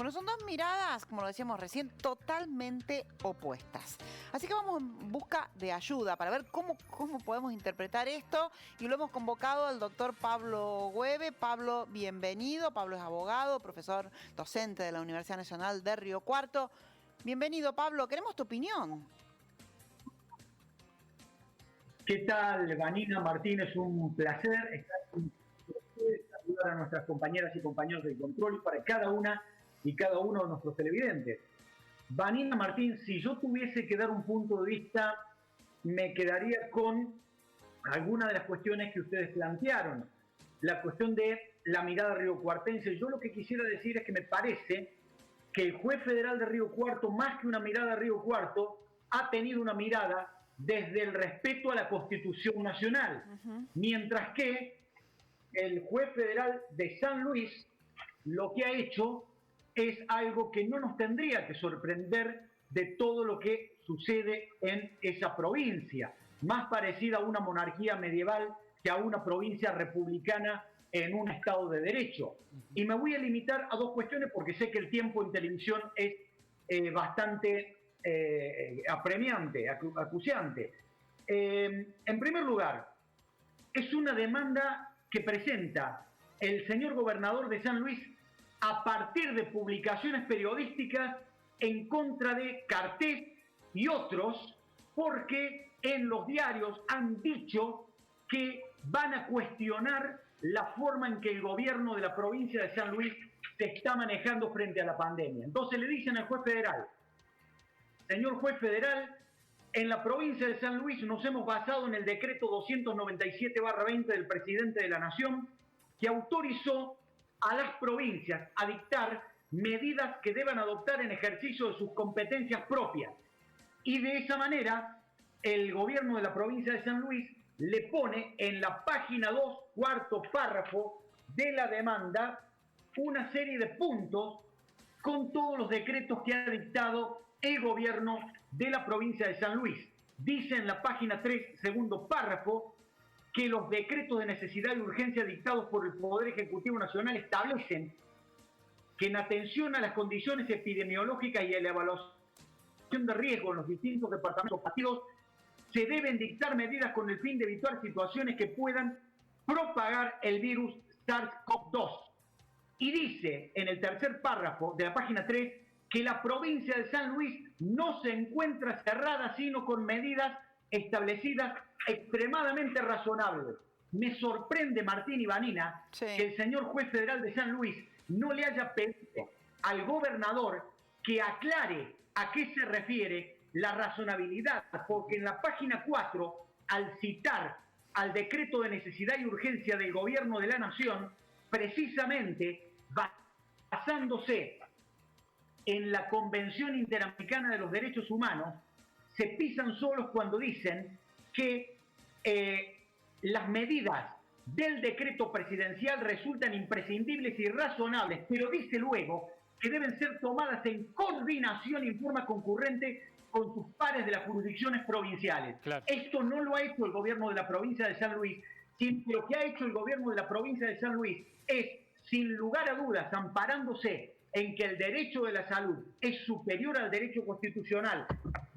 Bueno, son dos miradas, como lo decíamos recién, totalmente opuestas. Así que vamos en busca de ayuda para ver cómo podemos interpretar esto. Y lo hemos convocado al doctor Pablo Güeve. Pablo, bienvenido. Pablo es abogado, profesor docente de la Universidad Nacional de Río Cuarto. Bienvenido, Pablo. Queremos tu opinión. ¿Qué tal, Vanina Martínez? Un placer estar con ustedes, saludar a nuestras compañeras y compañeros del control y para cada una y cada uno de nuestros televidentes. Vanina Martín, si yo tuviese que dar un punto de vista, me quedaría con algunas de las cuestiones que ustedes plantearon. La cuestión de la mirada riocuartense. Yo lo que quisiera decir es que me parece que el juez federal de Río Cuarto, más que una mirada a Río Cuarto, ha tenido una mirada desde el respeto a la Constitución Nacional. Mientras que el juez federal de San Luis lo que ha hecho es algo que no nos tendría que sorprender de todo lo que sucede en esa provincia, más parecida a una monarquía medieval que a una provincia republicana en un Estado de Derecho. Y me voy a limitar a dos cuestiones porque sé que el tiempo en televisión es bastante apremiante, acuciante. En primer lugar, es una demanda que presenta el señor gobernador de San Luis a partir de publicaciones periodísticas en contra de Cartés y otros, porque en los diarios han dicho que van a cuestionar la forma en que el gobierno de la provincia de San Luis se está manejando frente a la pandemia. Entonces le dicen al juez federal: señor juez federal, en la provincia de San Luis nos hemos basado en el decreto 297/20 del presidente de la Nación, que autorizó a las provincias a dictar medidas que deban adoptar en ejercicio de sus competencias propias. Y de esa manera, el gobierno de la provincia de San Luis le pone en la página 2, cuarto párrafo de la demanda, una serie de puntos con todos los decretos que ha dictado el gobierno de la provincia de San Luis. Dice en la página 3, segundo párrafo, que los decretos de necesidad y urgencia dictados por el Poder Ejecutivo Nacional establecen que en atención a las condiciones epidemiológicas y a la evaluación de riesgo en los distintos departamentos partidos, se deben dictar medidas con el fin de evitar situaciones que puedan propagar el virus SARS-CoV-2. Y dice en el tercer párrafo de la página 3 que la provincia de San Luis no se encuentra cerrada, sino con medidas establecidas extremadamente razonables. Me sorprende, Martín y Vanina, que el señor juez federal de San Luis no le haya pedido al gobernador que aclare a qué se refiere la razonabilidad, porque en la página 4, al citar al decreto de necesidad y urgencia del gobierno de la Nación, precisamente basándose en la Convención Interamericana de los Derechos Humanos, se pisan solos cuando dicen que las medidas del decreto presidencial resultan imprescindibles y razonables, pero dice luego que deben ser tomadas en coordinación y en forma concurrente con sus pares de las jurisdicciones provinciales. Claro. Esto no lo ha hecho el gobierno de la provincia de San Luis, sino que lo que ha hecho el gobierno de la provincia de San Luis es, sin lugar a dudas, amparándose en que el derecho de la salud es superior al derecho constitucional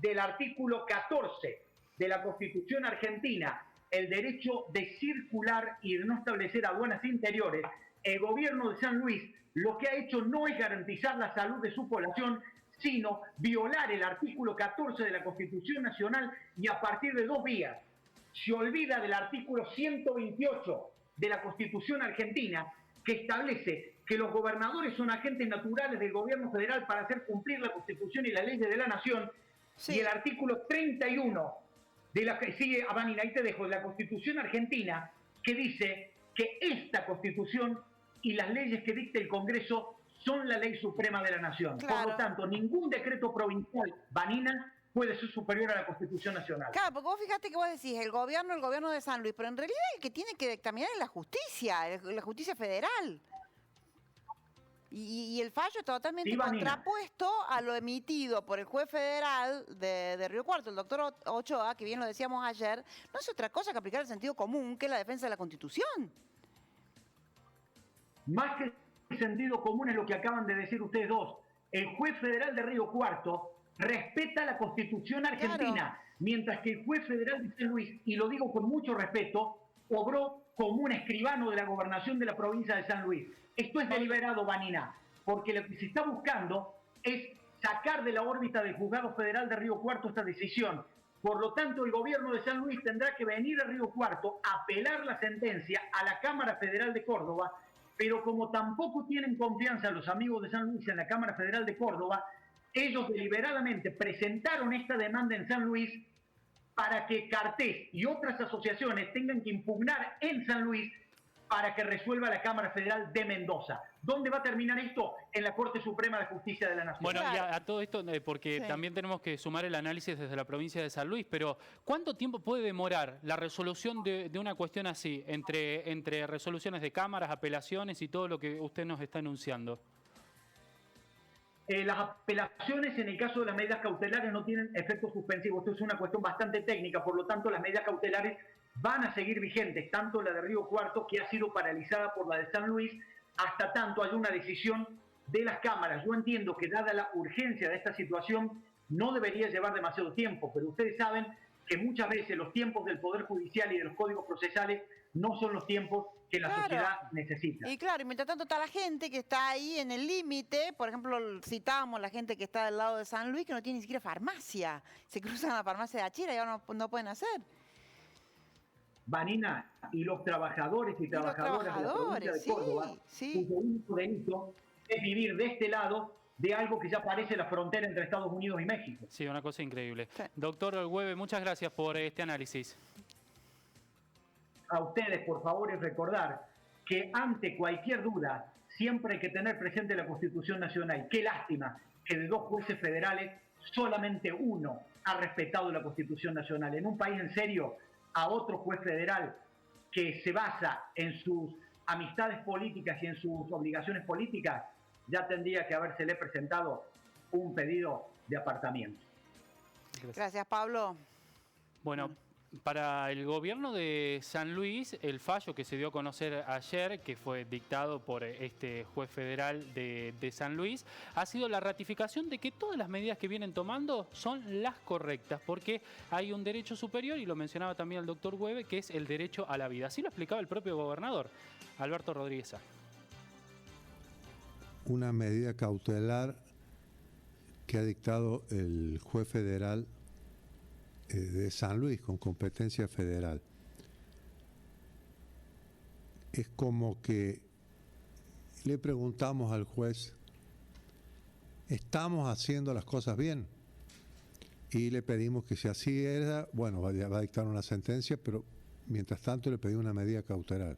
del artículo 14 de la Constitución argentina, el derecho de circular y de no establecer aduanas interiores. El gobierno de San Luis lo que ha hecho no es garantizar la salud de su población, sino violar el artículo 14 de la Constitución Nacional, y a partir de dos vías. Se olvida del artículo 128 de la Constitución argentina, que establece que los gobernadores son agentes naturales del gobierno federal para hacer cumplir la Constitución y las leyes de la Nación, sí. Y el artículo 31 de la que sigue, Vanina, ahí te dejo, de la Constitución argentina, que dice que esta Constitución y las leyes que dicta el Congreso son la ley suprema de la Nación. Claro. Por lo tanto, ningún decreto provincial, Vanina, puede ser superior a la Constitución Nacional. Claro, porque vos fíjate que vos decís el gobierno de San Luis, pero en realidad el que tiene que dictaminar es la justicia federal. Y el fallo es totalmente contrapuesto a lo emitido por el juez federal de Río Cuarto, el doctor Ochoa, que bien lo decíamos ayer, no es otra cosa que aplicar el sentido común, que es la defensa de la Constitución. Más que sentido común es lo que acaban de decir ustedes dos. El juez federal de Río Cuarto respeta la Constitución argentina, claro, mientras que el juez federal de San Luis, y lo digo con mucho respeto, obró como un escribano de la gobernación de la provincia de San Luis. Esto es deliberado, Vanina, porque lo que se está buscando es sacar de la órbita del juzgado federal de Río Cuarto esta decisión. Por lo tanto, el gobierno de San Luis tendrá que venir a Río Cuarto a apelar la sentencia a la Cámara Federal de Córdoba, pero como tampoco tienen confianza los amigos de San Luis en la Cámara Federal de Córdoba, ellos deliberadamente presentaron esta demanda en San Luis para que Cartés y otras asociaciones tengan que impugnar en San Luis para que resuelva la Cámara Federal de Mendoza. ¿Dónde va a terminar esto? En la Corte Suprema de Justicia de la Nación. Bueno, y a todo esto, porque también tenemos que sumar el análisis desde la provincia de San Luis, pero ¿cuánto tiempo puede demorar la resolución de una cuestión así, entre resoluciones de cámaras, apelaciones y todo lo que usted nos está enunciando? Las apelaciones en el caso de las medidas cautelares no tienen efectos suspensivos. Esto es una cuestión bastante técnica, por lo tanto las medidas cautelares van a seguir vigentes, tanto la de Río Cuarto, que ha sido paralizada por la de San Luis, hasta tanto hay una decisión de las cámaras. Yo entiendo que dada la urgencia de esta situación no debería llevar demasiado tiempo, pero ustedes saben que muchas veces los tiempos del Poder Judicial y de los códigos procesales no son los tiempos que la sociedad necesita. Y claro, y mientras tanto está la gente que está ahí en el límite, por ejemplo, citábamos la gente que está del lado de San Luis, que no tiene ni siquiera farmacia, se cruzan a la farmacia de Achira y ahora no pueden hacer. Vanina, y los trabajadores y trabajadoras de la provincia de Córdoba, cuyo único delito es vivir de este lado de algo que ya parece la frontera entre Estados Unidos y México. Sí, una cosa increíble. Sí. Doctor Olgueve, muchas gracias por este análisis. A ustedes, por favor, es recordar que ante cualquier duda siempre hay que tener presente la Constitución Nacional. Qué lástima que de 2 jueces federales solamente uno ha respetado la Constitución Nacional. En un país en serio, a otro juez federal que se basa en sus amistades políticas y en sus obligaciones políticas, ya tendría que habérsele presentado un pedido de apartamiento. Gracias, Pablo. Bueno, para el gobierno de San Luis, el fallo que se dio a conocer ayer, que fue dictado por este juez federal de San Luis, ha sido la ratificación de que todas las medidas que vienen tomando son las correctas, porque hay un derecho superior, y lo mencionaba también el doctor Güeve, que es el derecho a la vida. Así lo explicaba el propio gobernador, Alberto Rodríguez. Una medida cautelar que ha dictado el juez federal de San Luis con competencia federal. Es como que le preguntamos al juez, ¿estamos haciendo las cosas bien? Y le pedimos que si así era, bueno, va a dictar una sentencia, pero mientras tanto le pedí una medida cautelar.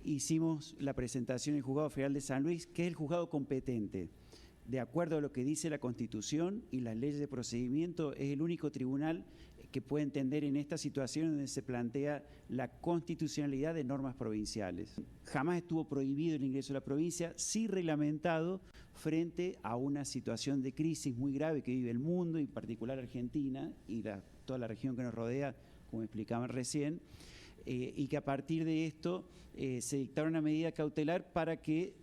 Hicimos la presentación en el Juzgado Federal de San Luis, que es el juzgado competente. De acuerdo a lo que dice la Constitución y las leyes de procedimiento, es el único tribunal que puede entender en esta situación donde se plantea la constitucionalidad de normas provinciales. Jamás estuvo prohibido el ingreso a la provincia, sí reglamentado frente a una situación de crisis muy grave que vive el mundo, y en particular Argentina y toda la región que nos rodea, como explicaban recién, y que a partir de esto se dictara una medida cautelar para que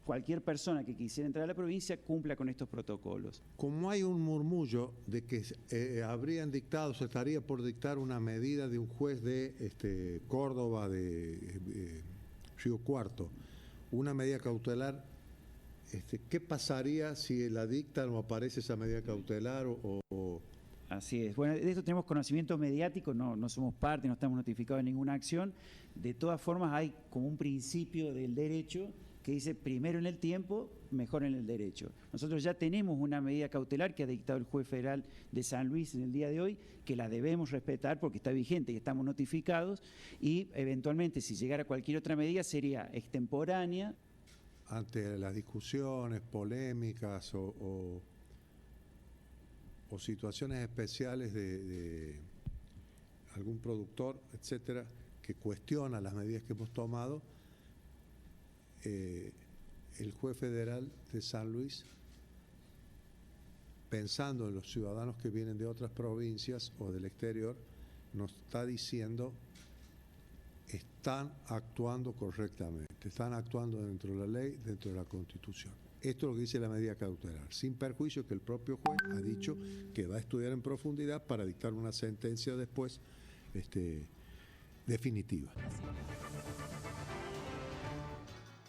cualquier persona que quisiera entrar a la provincia cumpla con estos protocolos. Como hay un murmullo de que se estaría por dictar una medida de un juez de Córdoba, de Río Cuarto, una medida cautelar, ¿qué pasaría si la dictan o aparece esa medida cautelar o... Así es. Bueno, de esto tenemos conocimiento mediático, no somos parte, no estamos notificados de ninguna acción. De todas formas, hay como un principio del derecho que dice primero en el tiempo, mejor en el derecho. Nosotros ya tenemos una medida cautelar que ha dictado el juez federal de San Luis en el día de hoy, que la debemos respetar porque está vigente y estamos notificados, y eventualmente si llegara cualquier otra medida sería extemporánea. Ante las discusiones, polémicas o situaciones especiales de algún productor, etcétera, que cuestiona las medidas que hemos tomado, el juez federal de San Luis, pensando en los ciudadanos que vienen de otras provincias o del exterior, nos está diciendo están actuando correctamente, están actuando dentro de la ley, dentro de la Constitución. Esto es lo que dice la medida cautelar, sin perjuicio que el propio juez ha dicho que va a estudiar en profundidad para dictar una sentencia después definitiva.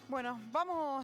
Bueno, vamos